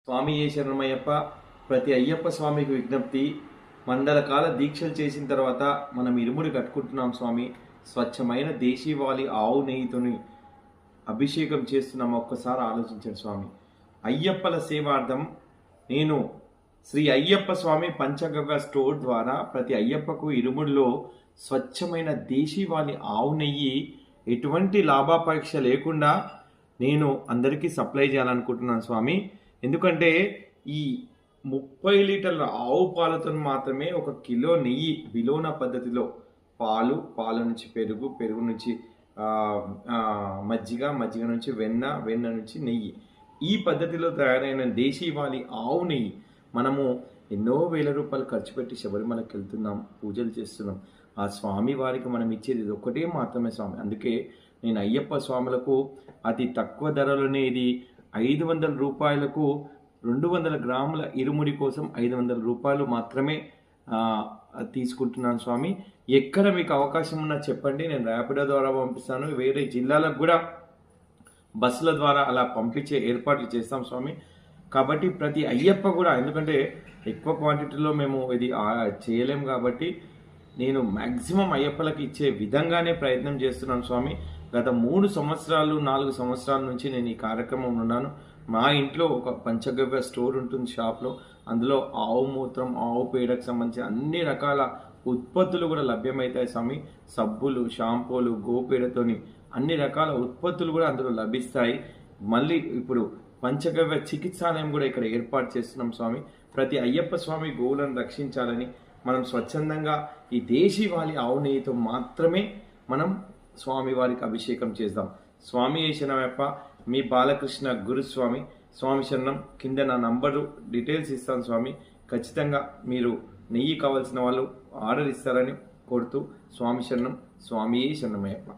స్వామి శరణమయ్యప్ప. ప్రతి అయ్యప్ప స్వామికి విజ్ఞప్తి, మండల కాల దీక్షలు చేసిన తర్వాత మనం ఇరుముడి కట్టుకుంటున్నాం స్వామి. స్వచ్ఛమైన దేశీవాలి ఆవు నెయ్యితోని అభిషేకం చేస్తున్నాం. ఒక్కసారి ఆలోచించండి స్వామి. అయ్యప్పల సేవార్థం నేను శ్రీ అయ్యప్ప స్వామి పంచగవ్య స్టోర్ ద్వారా ప్రతి అయ్యప్పకు ఇరుముడిలో స్వచ్ఛమైన దేశీవాలి ఆవు నెయ్యి ఎటువంటి లాభాపేక్ష లేకుండా నేను అందరికీ సప్లై చేయాలనుకుంటున్నాను స్వామి. ఎందుకంటే ఈ 30 లీటర్ల ఆవు పాలతో మాత్రమే 1 కిలో నెయ్యి బిలోనా పద్ధతిలో పాల నుంచి పెరుగు, పెరుగు నుంచి మజ్జిగ, మజ్జిగ నుంచి వెన్న, వెన్న నుంచి నెయ్యి, ఈ పద్ధతిలో తయారైన దేశీవాలి ఆవు నెయ్యి మనము ఎన్నో వేల రూపాయలు ఖర్చు పెట్టి శబరిమలకి వెళ్తున్నాం, పూజలు చేస్తున్నాం. ఆ స్వామి వారికి మనం ఇచ్చేది ఇది ఒకటే మాత్రమే స్వామి. అందుకే నేను అయ్యప్ప స్వాములకు అతి తక్కువ ధరలోనే ఇది 500 రూపాయలకు 200 గ్రాముల ఇరుముడి కోసం 500 రూపాయలు మాత్రమే తీసుకుంటున్నాను స్వామి. ఎక్కడ మీకు అవకాశం ఉన్నా చెప్పండి, నేను ర్యాపిడో ద్వారా పంపిస్తాను. వేరే జిల్లాలకు కూడా బస్సుల ద్వారా అలా పంపించే ఏర్పాట్లు చేస్తాం స్వామి. కాబట్టి ప్రతి అయ్యప్ప కూడా, ఎందుకంటే ఎక్కువ క్వాంటిటీలో మేము ఇది చేయలేం కాబట్టి నేను మ్యాక్సిమం అయ్యప్పలకి ఇచ్చే విధంగానే ప్రయత్నం చేస్తున్నాను స్వామి. గత 3 సంవత్సరాలు 4 సంవత్సరాల నుంచి నేను ఈ కార్యక్రమంలో ఉన్నాను. మా ఇంట్లో ఒక పంచగవ్య స్టోర్ ఉంటుంది షాప్లో. అందులో ఆవు మూత్రం, ఆవు పేడకు సంబంధించి అన్ని రకాల ఉత్పత్తులు కూడా లభ్యమవుతాయి స్వామి. సబ్బులు, షాంపూలు, గోపేడతోని అన్ని రకాల ఉత్పత్తులు కూడా అందులో లభిస్తాయి. మళ్ళీ ఇప్పుడు పంచగవ్య చికిత్సాలయం కూడా ఇక్కడ ఏర్పాటు చేస్తున్నాం స్వామి. ప్రతి అయ్యప్ప స్వామి గోవులను రక్షించాలని మనం స్వచ్ఛందంగా ఈ దేశీవాలి ఆవు నెయ్యితో మాత్రమే మనం స్వామి వారికి అభిషేకం చేద్దాం. స్వామి శరణమయ్యప్ప. మీ బాలకృష్ణ గురుస్వామి. స్వామి శరణం. కింద నా నంబరు డీటెయిల్స్ ఇస్తాను స్వామి. ఖచ్చితంగా మీరు నెయ్యి కావాల్సిన వాళ్ళు ఆర్డర్ ఇస్తారని కోరుతూ స్వామి శరణం. స్వామి శరణమయ్యప్ప.